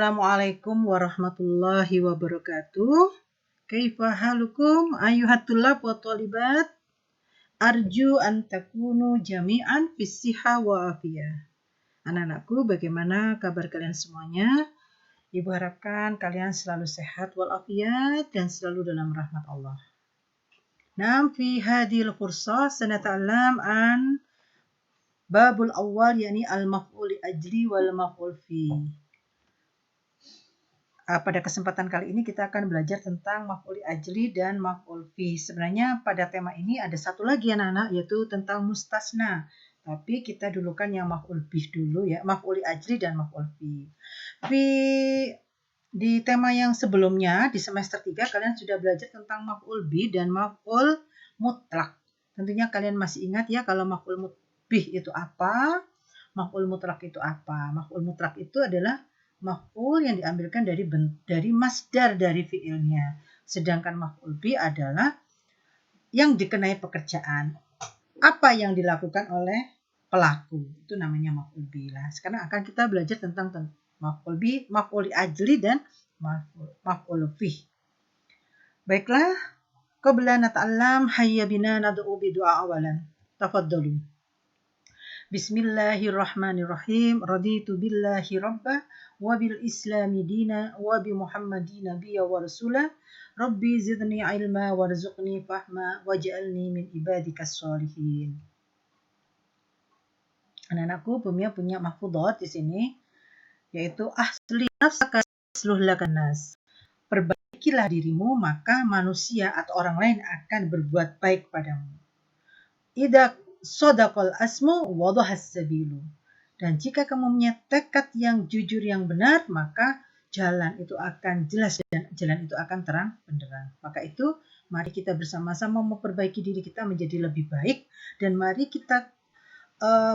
Assalamualaikum warahmatullahi wabarakatuh. Kaifa halukum ayuhat tullab wa thalibat? Arju an takunu jami'an fis siha wa afiyah. Anak-anakku, bagaimana kabar kalian semuanya? Ibu harapkan kalian selalu sehat walafiat dan selalu dalam rahmat Allah. Nam fi hadhil fursah sanata'allam an babul awwal yakni al-maf'ul ajli wal maf'ul fi. Pada kesempatan kali ini kita akan belajar tentang maf'ul ajli dan maf'ul fi. Sebenarnya pada tema ini ada satu lagi anak-anak, yaitu tentang mustasna. Tapi kita dulukan yang maf'ul bih dulu ya, maf'ul ajli dan maf'ul fi. Di tema yang sebelumnya di semester 3 kalian sudah belajar tentang maf'ul bih dan maf'ul mutlak. Tentunya kalian masih ingat ya kalau maf'ul bih itu apa, maf'ul mutlak itu apa. Maf'ul mutlak itu adalah maf'ul yang diambilkan dari masdar dari fiilnya. Sedangkan maf'ul bih adalah yang dikenai pekerjaan. Apa yang dilakukan oleh pelaku. Itu namanya maf'ul bih. Sekarang akan kita belajar tentang maf'ul bih, maf'ul ajli dan maf'ul bih. Baiklah, qabla nata'allam hayya bina nad'u bi du'a awalan. Tafaddalu. Bismillahirrahmanirrahim. Raditu billahi rabbah wa bil islami dina wa bi muhammadin nabiyya wa rasulah. Rabbi zidni ilma warzuqni fahma waj'alni min ibadikas sholihin. Anak-anakku punya mahfudhat di sini, yaitu ahli nafsaka asluh lakan nas. Perbaikilah dirimu, maka manusia atau orang lain akan berbuat baik padamu. Idza sadaqal asmu wadahas sabilu. Dan jika kamu punya tekad yang jujur yang benar, maka jalan itu akan jelas dan jalan itu akan terang benderang. Maka itu mari kita bersama-sama memperbaiki diri kita menjadi lebih baik, dan mari kita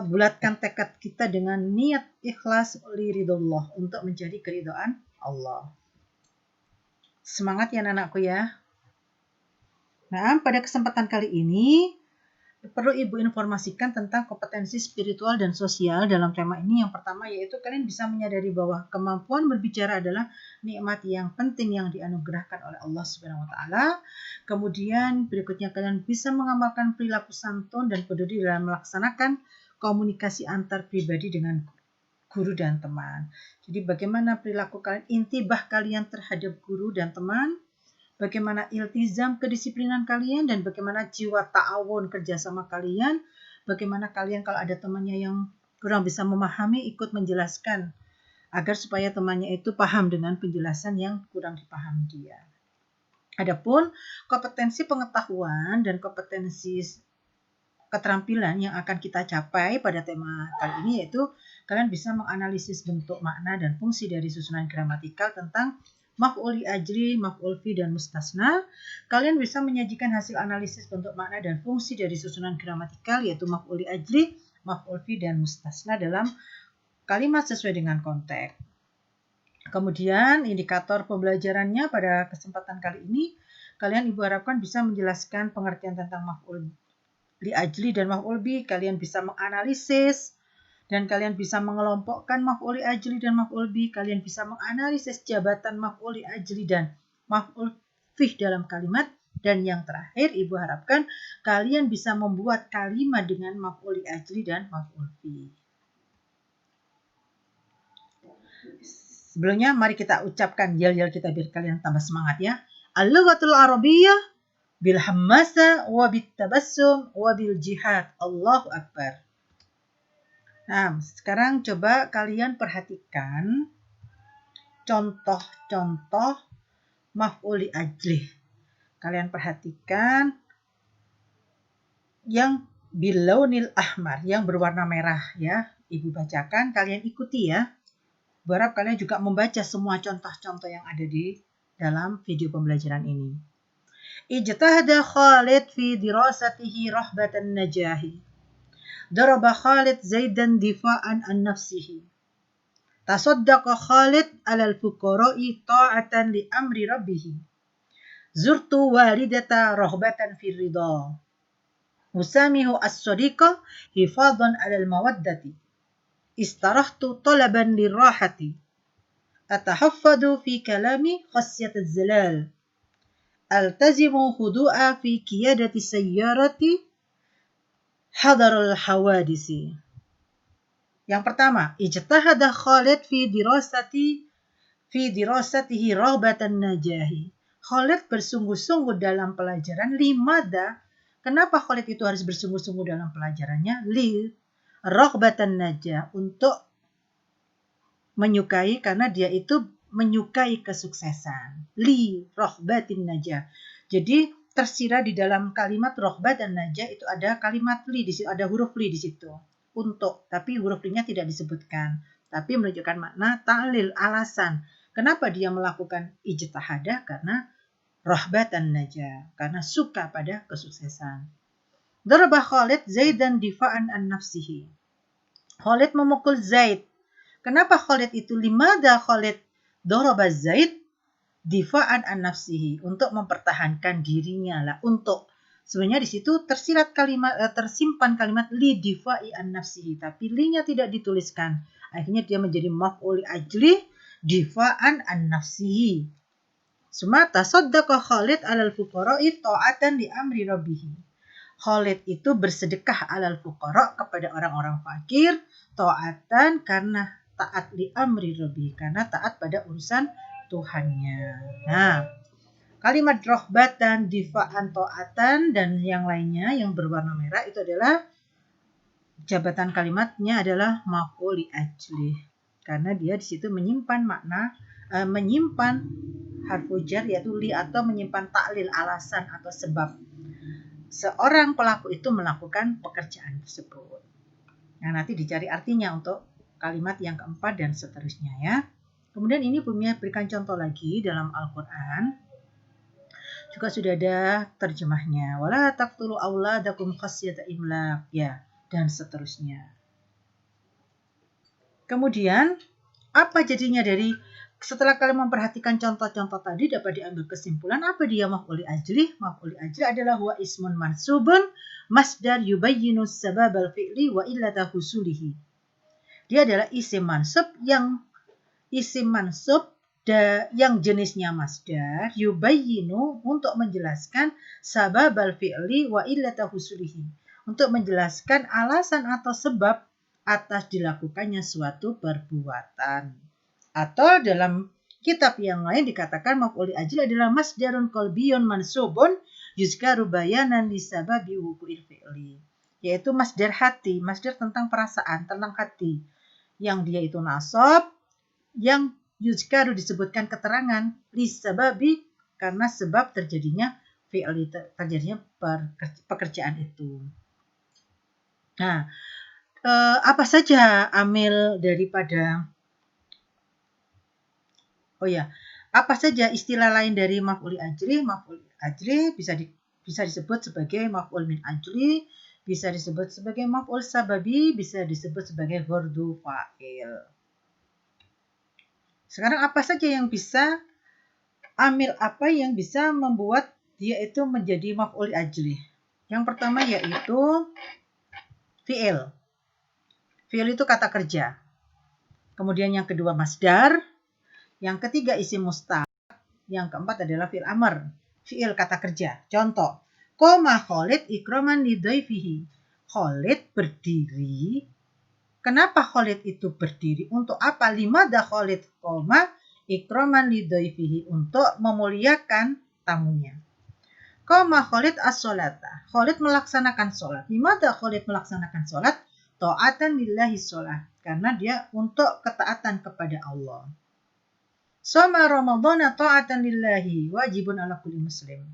bulatkan tekad kita dengan niat ikhlas liridullah untuk mencari keridhaan Allah. Semangat ya anak-anakku ya. Nah, pada kesempatan kali ini perlu Ibu informasikan tentang kompetensi spiritual dan sosial dalam tema ini. Yang pertama yaitu kalian bisa menyadari bahwa kemampuan berbicara adalah nikmat yang penting yang dianugerahkan oleh Allah Subhanahu wa taala. Kemudian berikutnya kalian bisa mengamalkan perilaku santun dan peduli dalam melaksanakan komunikasi antar pribadi dengan guru dan teman. Jadi bagaimana perilaku kalian, intibah kalian terhadap guru dan teman, bagaimana iltizam kedisiplinan kalian, dan bagaimana jiwa ta'awun kerjasama kalian, bagaimana kalian kalau ada temannya yang kurang bisa memahami ikut menjelaskan agar supaya temannya itu paham dengan penjelasan yang kurang dipahami dia. Adapun kompetensi pengetahuan dan kompetensi keterampilan yang akan kita capai pada tema kali ini yaitu kalian bisa menganalisis bentuk, makna, dan fungsi dari susunan gramatikal tentang maf'ul ajli, maf'ul fi, dan mustasna. Kalian bisa menyajikan hasil analisis bentuk, makna, dan fungsi dari susunan gramatikal yaitu maf'ul ajli, maf'ul fi, dan mustasna dalam kalimat sesuai dengan konteks. Kemudian indikator pembelajarannya pada kesempatan kali ini kalian Ibu harapkan bisa menjelaskan pengertian tentang maf'ul ajli dan maf'ul bi. Kalian bisa menganalisis dan kalian bisa mengelompokkan maf'ul ajli dan maf'ul bi. Kalian bisa menganalisis jabatan maf'ul ajli dan maf'ul fi dalam kalimat. Dan yang terakhir Ibu harapkan kalian bisa membuat kalimat dengan maf'ul ajli dan maf'ul fi. Sebelumnya mari kita ucapkan yel-yel kita biar kalian tambah semangat ya. Al-lughatul arabiyyah bil hammasa wa bit tabassum wa bil jihad. Allahu akbar. Nah, sekarang coba kalian perhatikan contoh-contoh maf'ul ajli. Kalian perhatikan yang bilaunil ahmar, yang berwarna merah ya. Ibu bacakan, kalian ikuti ya. Berharap kalian juga membaca semua contoh-contoh yang ada di dalam video pembelajaran ini. Ijtahada Khalid fi dirasatihi rahbatan najahi. Daraba Khalid Zaidan difa'an an nafsihi. Tasaddaqa Khalid alal fuqara'i ta'atan li amri rabbihi. Zurtu walidata rahbatan fi ridha. Usamihu as-sadiqa hifadan alal mawaddati. Istarahtu talaban lirahati. Atahaffadu fi kalami khasyat az-zalal. Altazimu khudu'a fi qiyadati sayyarati hadarul hawadisi. Yang pertama, ijtahada Khalid fi dirasatihi raghbatan najahi. Khalid bersungguh-sungguh dalam pelajaran. Limada? Kenapa Khalid itu harus bersungguh-sungguh dalam pelajarannya? Li raghbatan najah, untuk menyukai, karena dia itu menyukai kesuksesan. Li raghbatin najah. Jadi tersirat di dalam kalimat raghbat dan najah itu ada kalimat li di situ, ada huruf li di situ. Untuk, tapi huruf li-nya tidak disebutkan, tapi menunjukkan makna ta'lil, alasan. Kenapa dia melakukan ijtihadah? Karena rahbatan najah, karena suka pada kesuksesan. Daraba Khalid Zaidan difa'an an nafsihi. Khalid memukul Zaid. Kenapa Khalid itu? Limada Khalid daraba Zaid difa'an an nafsihi, untuk mempertahankan dirinya lah, untuk. Sebenarnya di situ tersirat kalimat, tersimpan kalimat li difa'i an nafsihi, tapi li-nya tidak dituliskan. Akhirnya dia menjadi maf'ul ajli difa'an an nafsihi. Sumata saddaqa Khalid alal fuqara'i ta'atan li amri rabbih. Khalid itu bersedekah alal fuqara, kepada orang-orang fakir, ta'atan, karena taat li amri rabbih, karena taat pada urusan Tuhannya. Nah, kalimat rohbatan, difa'an, ta'atan, dan yang lainnya yang berwarna merah itu adalah jabatan kalimatnya adalah maf'ul li ajlih, karena dia di situ menyimpan makna, menyimpan harfu jar yaitu li, atau menyimpan taklil, alasan atau sebab seorang pelaku itu melakukan pekerjaan tersebut. Nah, nanti dicari artinya untuk kalimat yang keempat dan seterusnya ya. Kemudian ini berikan contoh lagi dalam Al-Quran. Juga sudah ada terjemahnya. Wala taqtulu auladakum khasyata imlaq, ya, dan seterusnya. Kemudian apa jadinya dari setelah kalian memperhatikan contoh-contoh tadi, dapat diambil kesimpulan apa dia maf'ul ajli? Maf'ul ajli adalah huwa ismun mansubun masdar yubayyinu sababal fi'li wa illata husulihi. Dia adalah isim mansub yang jenisnya masdar, yubayyinu, untuk menjelaskan sababal fi'li wa illata husulihi, untuk menjelaskan alasan atau sebab atas dilakukannya suatu perbuatan. Atau dalam kitab yang lain dikatakan maf'ul ajli adalah masdarun qalbiyun mansubun yuzkaru bayanan li sababi wuqu'il fi'li, yaitu masdar hati, masdar tentang perasaan, tentang hati, yang dia itu nasab, yang yuzkaru disebutkan keterangan li sababi, karena sebab terjadinya fi'li, terjadinya pekerjaan itu. Nah, apa saja amil daripada apa saja istilah lain dari maf'ul ajli? Maf'ul ajli bisa disebut sebagai maf'ul min ajli, bisa disebut sebagai maf'ul sababi, bisa disebut sebagai ghardu fa'il. Sekarang apa saja yang bisa, amil apa yang bisa membuat dia itu menjadi maf'ul ajli? Yang pertama yaitu fi'il. Fi'il itu kata kerja. Kemudian yang kedua masdar. Yang ketiga isim mustaq. Yang keempat adalah fi'il amr. Fi'il kata kerja. Contoh. Qoma Khalid ikraman lidhaifihi. Khalid berdiri. Kenapa Khalid itu berdiri? Untuk apa? Limada Khalid qoma ikraman lidhaifihi. Untuk memuliakan tamunya. Qoma Khalid as-sholata. Khalid melaksanakan sholat. Limada Khalid melaksanakan sholat? Ta'atan lillahi sholat. Karena dia untuk ketaatan kepada Allah. Soma Ramadhana ta'atan lillahi wajibun ala kulli muslim.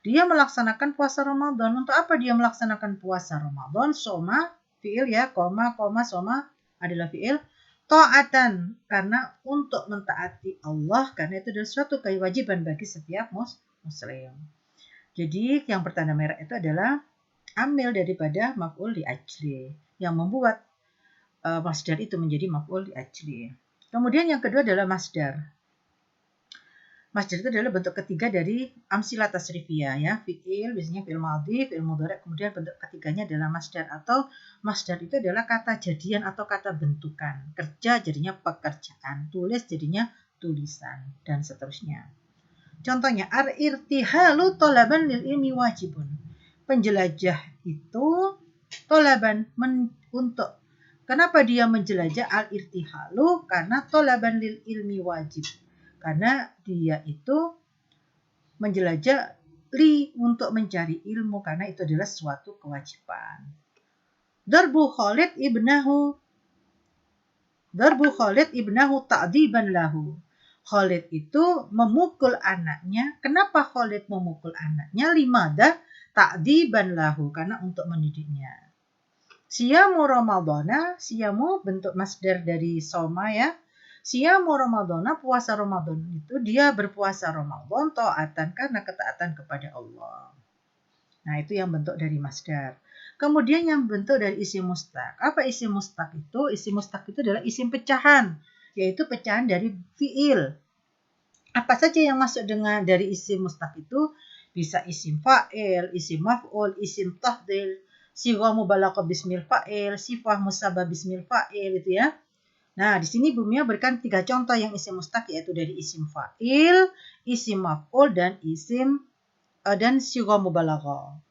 Dia melaksanakan puasa Ramadan. Untuk apa dia melaksanakan puasa Ramadan? Soma fi'il ya, koma soma adalah fi'il. Ta'atan, karena untuk mentaati Allah, karena itu adalah suatu kewajiban bagi setiap muslim. Jadi yang bertanda merah itu adalah amil daripada maf'ul li ajli, yang membuat masdar itu menjadi maf'ul li ajli. Kemudian yang kedua adalah masdar. Masdar itu adalah bentuk ketiga dari amsilah tasrifiyah ya. Fi'il, biasanya fi'il madhi, fi'il mudhari', kemudian bentuk ketiganya adalah masdar, atau masdar itu adalah kata jadian atau kata bentukan. Kerja jadinya pekerjaan, tulis jadinya tulisan, dan seterusnya. Contohnya, al-irtihalu talaban lil ilmi wajibun. Penjelajah itu talaban untuk. Kenapa dia menjelajah al-irtihalu? Karena talaban lil ilmi wajib. Karena dia itu menjelajah untuk mencari ilmu, karena itu adalah suatu kewajiban. Darbu Khalid ibnahu ta'diban lahu. Khalid itu memukul anaknya. Kenapa Khalid memukul anaknya? Limada ta'diban lahu, karena untuk mendidiknya. Siyamu Ramadana, siyamu bentuk masdar dari soma ya. Siyamu Ramadana, puasa Ramadan itu dia berpuasa Ramadan ta'atan, karena ketaatan kepada Allah. Nah, itu yang bentuk dari masdar. Kemudian yang bentuk dari isim mustaq. Apa isim mustaq itu? Isim mustaq itu adalah isim pecahan, yaitu pecahan dari fiil. Apa saja yang masuk dengan dari isim mustaq itu? Bisa isim fa'il, isim maf'ul, isim tafdil, sighah mubalaghah bismil fa'il, sifah musabbah bismil fa'il, itu ya. Nah, di sini Bu Mia berikan 3 contoh yang isim mustaq, yaitu dari isim fa'il, isim maf'ul, dan sighah mubalaghah.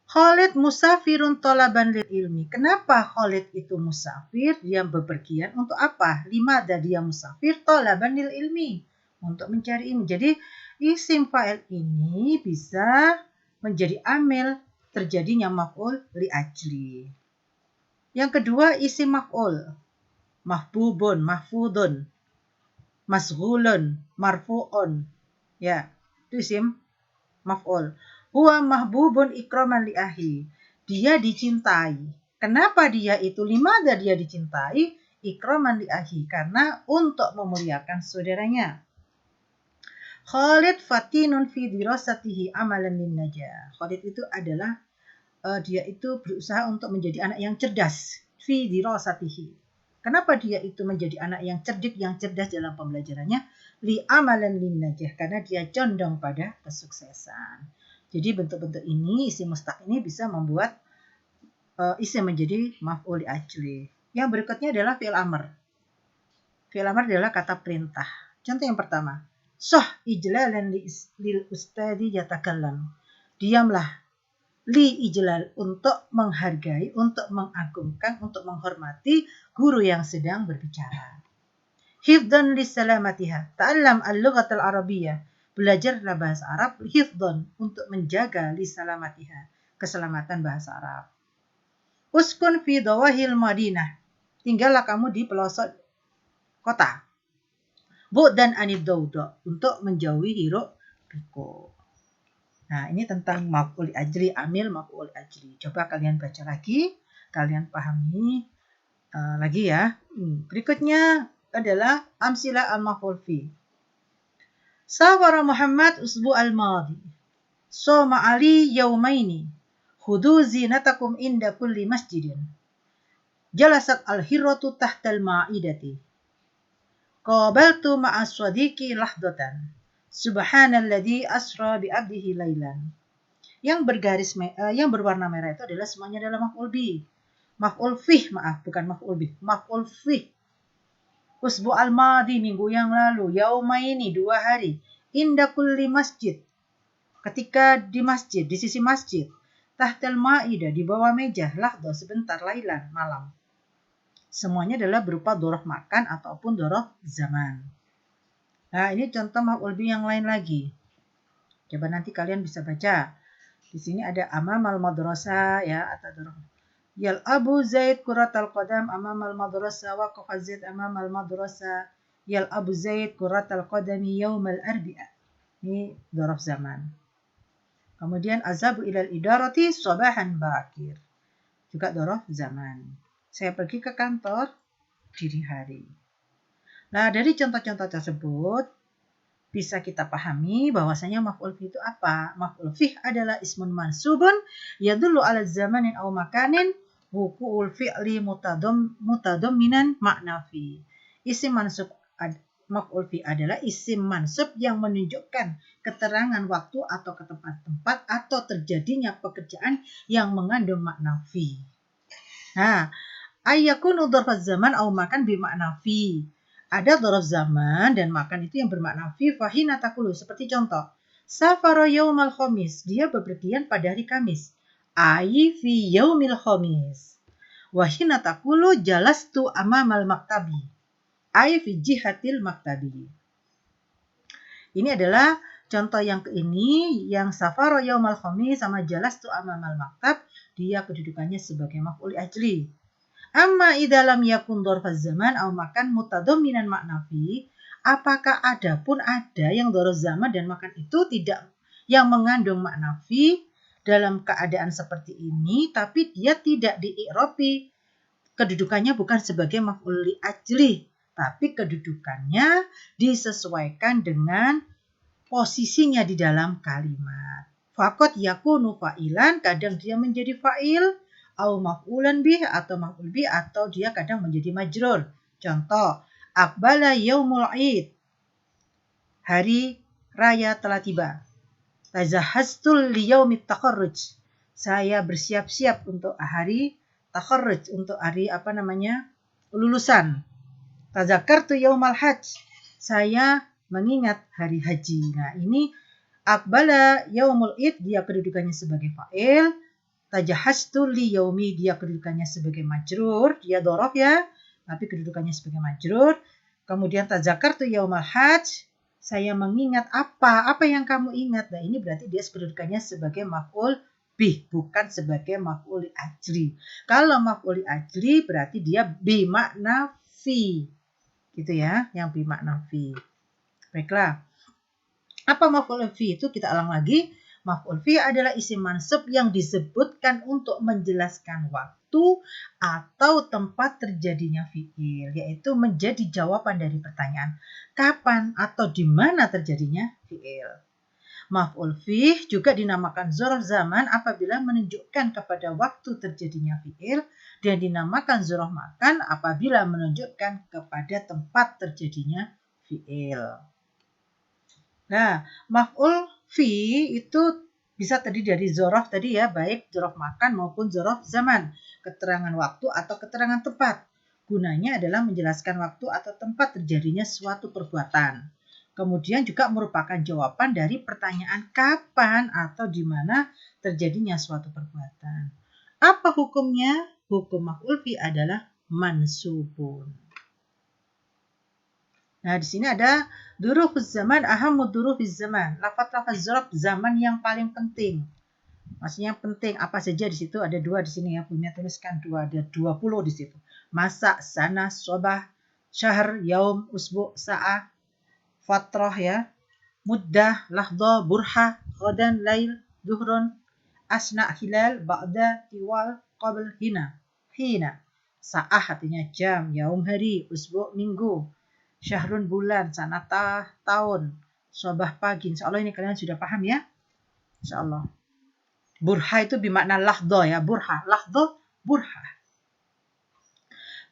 Khalid musafirun talaban lil ilmi. Kenapa Khalid itu musafir? Dia bepergian untuk apa? Limada dia musafir? Talaban lil ilmi. Untuk mencari ilmu. Jadi isim fa'il ini bisa menjadi amil terjadinya maf'ul li ajli. Yang kedua isim maf'ul. Mahbubun, mahfudun, masghulun, marfu'un. Ya, itu isim maf'ul. Huwa mahbubun ikraman li ahi. Dia dicintai. Kenapa dia itu? Limada dia dicintai? Ikraman li ahi. Karena untuk memuliakan saudaranya. Khalid fatinun fi dirasatihi amalan lin najah. Khalid itu adalah dia itu berusaha untuk menjadi anak yang cerdas. Fi dirasatihi. Kenapa dia itu menjadi anak yang cerdik, yang cerdas dalam pembelajarannya? Li amalan lin najah. Karena dia condong pada kesuksesan. Jadi bentuk-bentuk ini, isim mustaq ini bisa membuat isim menjadi maf'ul li ajli. Yang berikutnya adalah fi'il amr. Fi'il amr adalah kata perintah. Contoh yang pertama, soh ijlalan lil ustadi yatakallam. Diamlah li ijlal, untuk menghargai, untuk mengagungkan, untuk menghormati guru yang sedang berbicara. Hifdhan li salamatiha. Ta'allam al-lughat al-arabiyyah. Belajarlah bahasa Arab, hifdhan, untuk menjaga li salamatiha, keselamatan bahasa Arab. Uskun fi dawahil madinah. Tinggallah kamu di pelosok kota. Bu'dan anid dawda, untuk menjauhi hiruk pikuk. Nah, ini tentang maf'ul ajri, amil maf'ul ajri. Coba kalian baca lagi, kalian pahami lagi ya. Berikutnya adalah amsilah al-maf'ul fi. Safara Muhammad usbu al-madi. Soma Ali yaumaini. Khudu zinatakum inda kulli masjidin. Jalasat al-hirratu tahtal ma'idati. Qabaltu ma'a swadiki lahdatan. Subhanalladzi asra bi'abdihi laylan. Yang berwarna merah itu adalah semuanya adalah maf'ul bi. Maf'ul fih, bukan maf'ul bi. Maf'ul fih. Usbu al-madi, minggu yang lalu. Yaumaini, 2 hari. Inda kulli masjid. Ketika di masjid, di sisi masjid. Tahtal ma'idah, di bawah meja. Lahdo, sebentar, lailan, malam. Semuanya adalah berupa dhorof makan ataupun dhorof zaman. Nah, ini contoh maf'ul bi yang lain lagi. Coba nanti kalian bisa baca. Di sini ada amamal madrasah ya, atau dhorof. Yal Abu Zaid kuratal qadam amamal madrasah, waqafa Zaid amamal madrasah. Yal Abu Zaid kuratal qadami yaumal arbi'a. Ini dhorof zaman. Kemudian azabu ilal idarati sabahan bakir. Juga dhorof zaman. Saya pergi ke kantor dini hari. Nah, dari contoh-contoh tersebut bisa kita pahami bahwasanya maf'ul fi itu apa? Maf'ul fi adalah ismun mansubun yadullu ala zamanin aw makanin wuqu'ul fi'li mutadamminan makna fi. Isim mansub maf'ul fi adalah isim mansub yang menunjukkan keterangan waktu atau ke tempat-tempat atau terjadinya pekerjaan yang mengandung makna fi. Nah, ayyakunu dzarfaz zaman aw makan bi makna fi. Ada dzaraf zaman dan makan itu yang bermakna fi fahina takulu. Seperti contoh, safara yaumal khamis, dia bepergian pada hari Kamis. Ai fi yaumil khamis. Wahina takulu jalastu amamal maktabi. Ai fi jihatil maktabi. Ini adalah contoh yang ini, yang safara yaumal khamis sama jalastu amamal maktab, dia kedudukannya sebagai maf'ul ajli. Amma idalam yakun dzarfaz zaman au makan mutadamminan makna fi, apakah ada pun ada yang dzaraf zaman dan makan itu tidak yang mengandung makna fi dalam keadaan seperti ini, tapi dia tidak dii'rabi. Kedudukannya bukan sebagai maf'ul li ajli, tapi kedudukannya disesuaikan dengan posisinya di dalam kalimat. Faqad yakunu fa'ilan, kadang dia menjadi fa'il, au maf'ulan bih atau maf'ul bih, atau dia kadang menjadi majrur. Contoh, aqbala yaumul id, hari raya telah tiba. Tazahhaztul liyaumit takharruj, saya bersiap-siap untuk hari takharruj, untuk hari lulusan. Tazakartu yaumal hajj, saya mengingat hari haji. Nah, ini aqbala yaumul id, dia kedudukannya sebagai fa'il. Tajahhastu li yaumi, dia kedudukannya sebagai majrur, dia dzaraf ya, tapi kedudukannya sebagai majrur. Kemudian tazakartu yaumal hajj, saya mengingat apa yang kamu ingat. Nah, ini berarti dia kedudukannya sebagai maf'ul bih, bukan sebagai maf'ul ajli. Kalau maf'ul ajli berarti dia bimakna fi. Gitu ya, yang bimakna fi. Baiklah. Apa maf'ul fi itu? Kita ulang lagi. Maf'ul fi adalah isim mansub yang disebutkan untuk menjelaskan waktu atau tempat terjadinya fi'il, yaitu menjadi jawaban dari pertanyaan kapan atau di mana terjadinya fi'il. Maf'ul fi juga dinamakan dzaraf zaman apabila menunjukkan kepada waktu terjadinya fi'il, dan dinamakan dzaraf makan apabila menunjukkan kepada tempat terjadinya fi'il. Nah, maf'ul fi itu bisa terdiri dari dzaraf tadi ya, baik dzaraf makan maupun dzaraf zaman, keterangan waktu atau keterangan tempat. Gunanya adalah menjelaskan waktu atau tempat terjadinya suatu perbuatan. Kemudian juga merupakan jawaban dari pertanyaan kapan atau di mana terjadinya suatu perbuatan. Apa hukumnya? Hukum maf'ul fi adalah mansubun. Nah, di sini ada dzurufuz zaman, ahammu dzurufiz zaman. Lafaz-lafaz dzuruf zaman yang paling penting. Maksudnya penting apa saja di situ, ada dua di sini ya. Punya tuliskan dua, ada 20 di situ. Masa, sana, sobah, syahr, yaum, usbu, sa'ah, fatrah ya. Muddah, lahdah, burha, ghadan, lail, zuhrun, asna, hilal, ba'da, tiwal, qabl, hina. Hina. Sa'ah artinya jam, yaum hari, usbu minggu, syahrun bulan, sanatah tahun, sobah pagi. Insya Allah ini kalian sudah paham ya. Insya Allah. Burha itu bermakna lahdo ya, burha, lahdo, burha.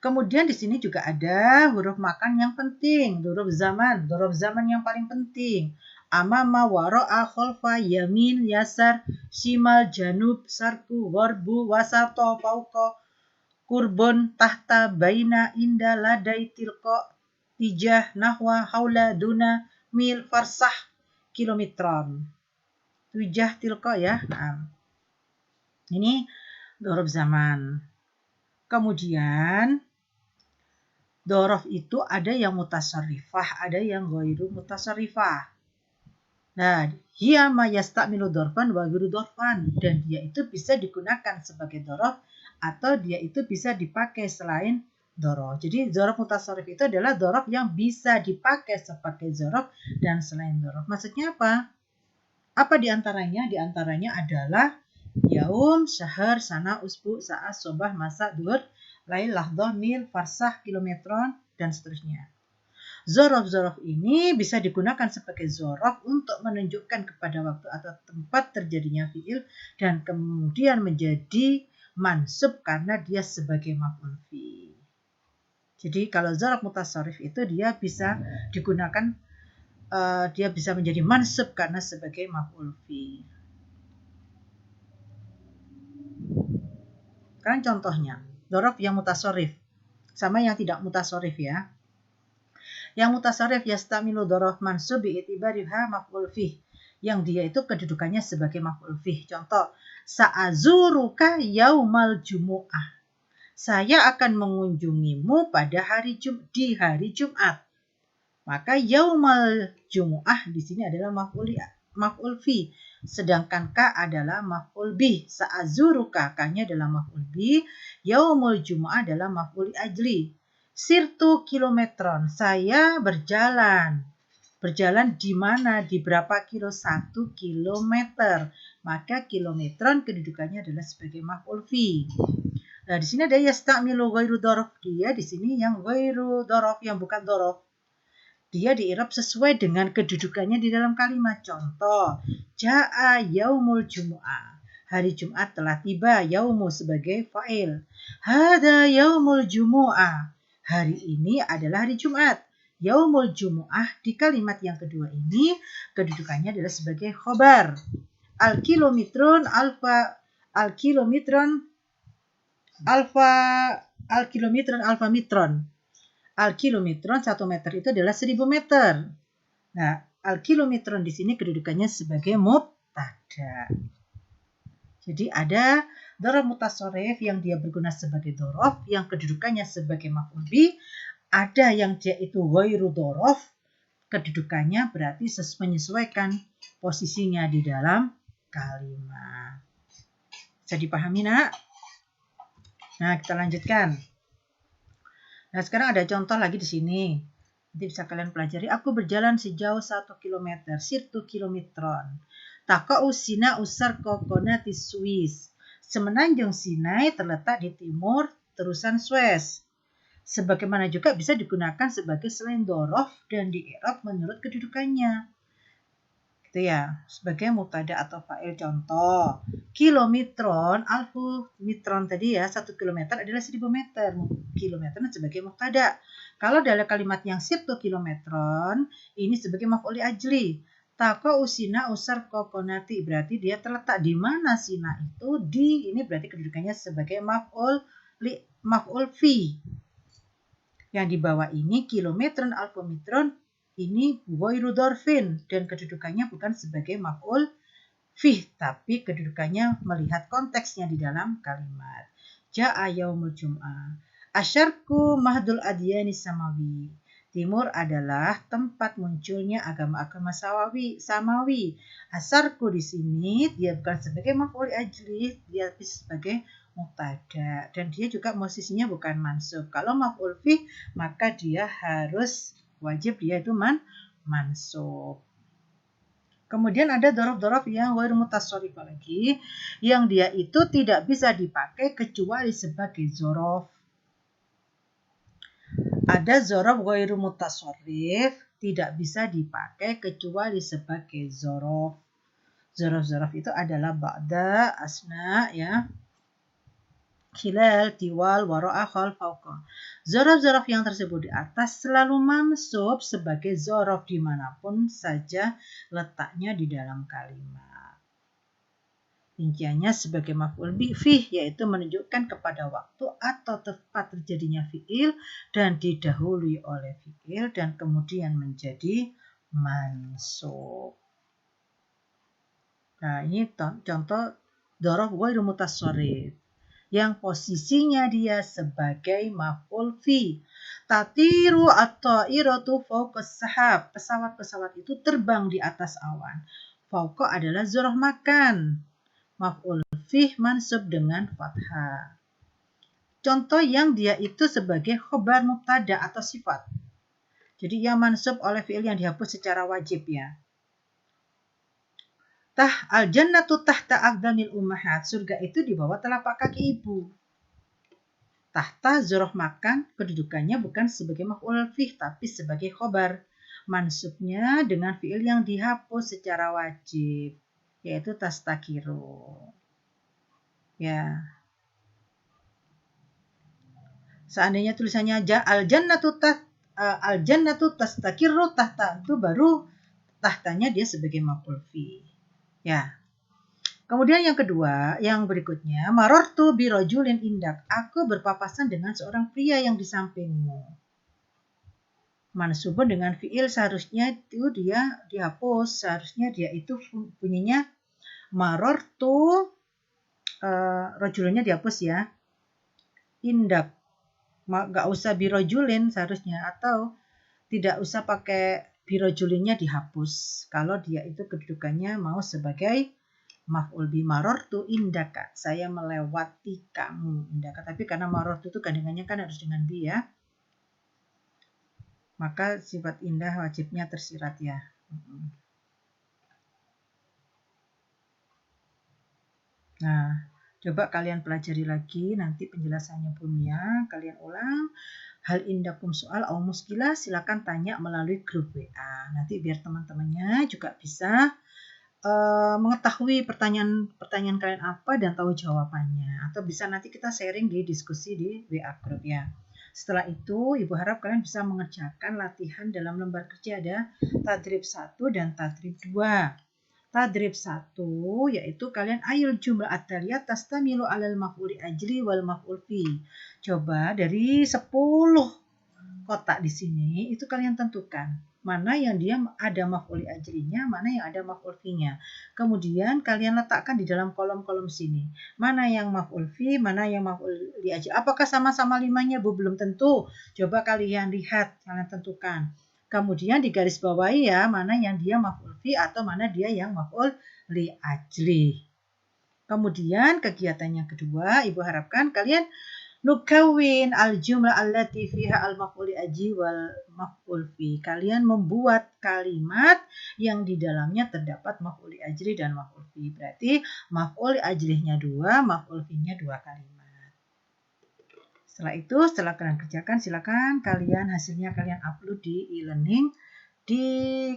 Kemudian di sini juga ada huruf makan yang penting, huruf zaman yang paling penting. Amama, waro'a, kholfa, yamin, yasar, shimal, janub, sarku, warbu, wasato, fauko, kurbon, tahta, baina, inda, ladai, tilko, tijah, nahwa, haula, duna, mil, farsah, kilometron. Tijah, tilko ya. Nah, ini dzaraf zaman. Kemudian dzaraf itu ada yang mutasarrifah, ada yang ghairu mutasarrifah. Nah, hiya ma yasta'milu dzarfan wa ghairu dzarfan, dan dia itu bisa digunakan sebagai dzaraf atau dia itu bisa dipakai selain dzaraf. Jadi dzaraf mutasarrif itu adalah dzaraf yang bisa dipakai sebagai dzaraf dan selain dzaraf. Maksudnya apa? Apa diantaranya? Diantaranya adalah yaum, syahr, sana, usbu, sa'ah, sobah, masa, duhur, lail, lahdah, mil, farsah, kilometron, dan seterusnya. Dzaraf-dzaraf ini bisa digunakan sebagai dzaraf untuk menunjukkan kepada waktu atau tempat terjadinya fi'il dan kemudian menjadi mansub karena dia sebagai maf'ul fi. Jadi kalau dzaraf mutasarrif itu dia bisa digunakan, dia bisa menjadi mansub karena sebagai maf'ul fi. Sekarang contohnya, dzaraf yang mutasarrif sama yang tidak mutasarrif ya. Yang mutasarrif yastamilu dhorof mansub bi'itibariha maf'ul fih. Yang dia itu kedudukannya sebagai maf'ul fih. Contoh, sa'azuruka yaumal jumu'ah. Saya akan mengunjungimu pada di hari Jumat. Maka yaumal jumu'ah di sini adalah maf'ul fi. Sedangkan ka adalah maf'ul bih. Sa'azuruka ka-nya adalah maf'ul bih. Yaumul jumu'ah adalah maf'ul ajli. Sirtu kilometron. Saya berjalan. Berjalan di mana? Di berapa kilo? 1 kilometer. Maka kilometron kedudukannya adalah sebagai maf'ul fi. Nah, di sini ada yastamilu ghairu dhorof. Dia di sini yang ghairu dhorof, yang bukan dhorof. Dia diirab sesuai dengan kedudukannya di dalam kalimat. Contoh, ja'a yaumul jumu'ah. Hari Jumat telah tiba. Yaumu sebagai fa'il. Hada yaumul jumu'ah. Hari ini adalah hari Jumat. Yaumul jumu'ah di kalimat yang kedua ini kedudukannya adalah sebagai khobar. Al-kilometron alfa mitron. Al-kilometron 1 meter itu adalah 1000 meter. Nah, al-kilometron di sini kedudukannya sebagai mubtada. Jadi ada dhorof mutasarrif yang dia berguna sebagai dhorof, yang kedudukannya sebagai maf'ul bih. Ada yang dia itu ghairu dhorof, kedudukannya berarti menyesuaikan posisinya di dalam kalimat. Bisa dipahami, Nak? Nah, kita lanjutkan. Nah, sekarang ada contoh lagi di sini. Nanti bisa kalian pelajari. Aku berjalan sejauh 1 kilometer. Sirtu kilometron. Taka'u Sina usar kokonati Swiss. Semenanjung Sinai terletak di timur terusan Suez. Sebagaimana juga bisa digunakan sebagai selain dhorof dan di-i'rab menurut kedudukannya. Gitu ya, sebagai mubtada atau fa'il. Contoh, kilometron, alfu mitron tadi ya, 1 kilometer adalah 1000 meter. Kilometer sebagai mubtada. Kalau dalam kalimat yang sirtu kilometron, ini sebagai maf'ul ajli. Taka usina usar kokonati, berarti dia terletak di mana sina itu? Ini berarti kedudukannya sebagai maf'ul fi. Yang di bawah ini kilometron, alfu mitron, ini ghairu dzarfin dan kedudukannya bukan sebagai maf'ul fih, tapi kedudukannya melihat konteksnya di dalam kalimat. Ja'a yaumul jum'ah. Asyarku mahdul adyani samawi. Timur adalah tempat munculnya agama-agama samawi. Asarku di sini dia bukan sebagai maf'ul ajli, dia sebagai mubtada dan dia juga posisinya bukan mansub. Kalau maf'ul fih maka dia harus wajib dia itu mansub. Kemudian ada dhorof-dhorof yang ghairu mutasarrif lagi, yang dia itu tidak bisa dipakai kecuali sebagai dzorof. Ada dzorof ghairu mutasarrif, tidak bisa dipakai kecuali sebagai dzorof. Dzorof-dzorof itu adalah ba'da, asna, ya, khilal, tiwal, wara'a, khal, fauqa. Dzorof-dzorof yang tersebut di atas selalu mansub sebagai dzorof dimanapun saja letaknya di dalam kalimat. Rinciannya sebagai maf'ul bih, yaitu menunjukkan kepada waktu atau tempat terjadinya fi'il dan didahului oleh fi'il dan kemudian menjadi mansub. Nah, ini contoh dzorof ghairu mutasarrif yang posisinya dia sebagai maf'ul fi. Tatiru at-ta'iratu fawqas sahab. Pesawat-pesawat itu terbang di atas awan. Fawqa adalah dzorof makan. Maf'ul fi mansub dengan fathah. Contoh yang dia itu sebagai khobar mubtada atau sifat. Jadi yang mansub oleh fi'il yang dihapus secara wajib ya. Al-jannatu tahta aqdamil ummahat. Surga itu di bawah telapak kaki ibu. Tahta dzorof makan, kedudukannya bukan sebagai maf'ul fih tapi sebagai khobar. Mansubnya dengan fi'il yang dihapus secara wajib, yaitu tastakiru. Ya. Seandainya tulisannya al-jannatu tastakiru tahta, itu baru tahtanya dia sebagai maf'ul fih. Ya. Kemudian yang kedua, yang berikutnya, marortu birojulin indak. Aku berpapasan dengan seorang pria yang di sampingmu. Mansubun dengan fiil seharusnya itu dia dihapus. Seharusnya dia itu bunyinya marortu, rojulnya dihapus ya. Indak. Nggak usah birojulin seharusnya. Atau tidak usah pakai birojulinnya dihapus. Kalau dia itu kedudukannya mau sebagai maf'ul bi marortu indaka. Saya melewati kamu indaka. Tapi karena marortu itu gandengannya kan harus dengan bi ya. Maka sifat indah wajibnya tersirat ya. Nah, coba kalian pelajari lagi nanti penjelasannya Bunia. Kalian ulang. Hal indakum soal au muskilah silakan tanya melalui grup WA. Nanti biar teman-temannya juga bisa mengetahui pertanyaan kalian apa dan tahu jawabannya. Atau bisa nanti kita sharing di diskusi di WA grup ya. Setelah itu, Ibu harap kalian bisa mengerjakan latihan dalam lembar kerja ada tadrib 1 dan tadrib 2. Tadrib 1 yaitu kalian ayul jumlah at-taliyah tastamilu alal maf'uli ajli wal maf'ul fi. Coba dari 10 kotak di sini itu kalian tentukan mana yang dia ada maf'ul ajlinya, mana yang ada maf'ul fi-nya. Kemudian kalian letakkan di dalam kolom-kolom sini. Mana yang maf'ul fi, mana yang maf'ul li ajli. Apakah sama-sama 5-nya, Bu? Belum tentu. Coba kalian lihat, kalian tentukan. Kemudian di garis bawahi ya, mana yang dia maf'ul fi atau mana dia yang maf'ul li ajli. Kemudian kegiatan yang kedua, Ibu harapkan kalian nukawin al-jumlah allati fiha al-maf'ul ajli wal maf'ul fi. Kalian membuat kalimat yang di dalamnya terdapat maf'ul ajli dan maf'ul fi. Berarti maf'ul ajlihnya 2, maf'ul fi-nya 2 kalimat. Setelah itu, setelah kalian kerjakan, silakan kalian hasilnya kalian upload di e-learning di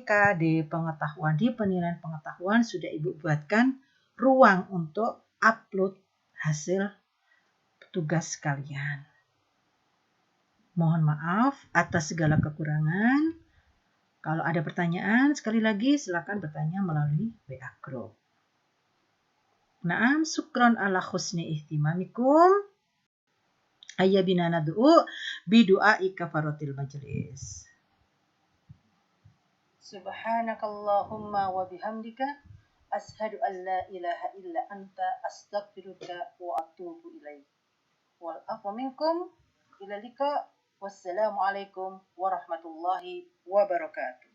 KD pengetahuan, di penilaian pengetahuan sudah Ibu buatkan ruang untuk upload hasil tugas kalian. Mohon maaf atas segala kekurangan. Kalau ada pertanyaan, sekali lagi silakan bertanya melalui WA Group. Naam, syukron ala husni ihtimamikum. Ayya bina nad'u bidu'ai kafaratil majlis. Subhanakallahumma wa bihamdika ashhadu an la ilaha illa anta astaghfiruka wa atubu ilaik. Wal afu minkum ila liqa. Wassalamualaikum warahmatullahi wabarakatuh.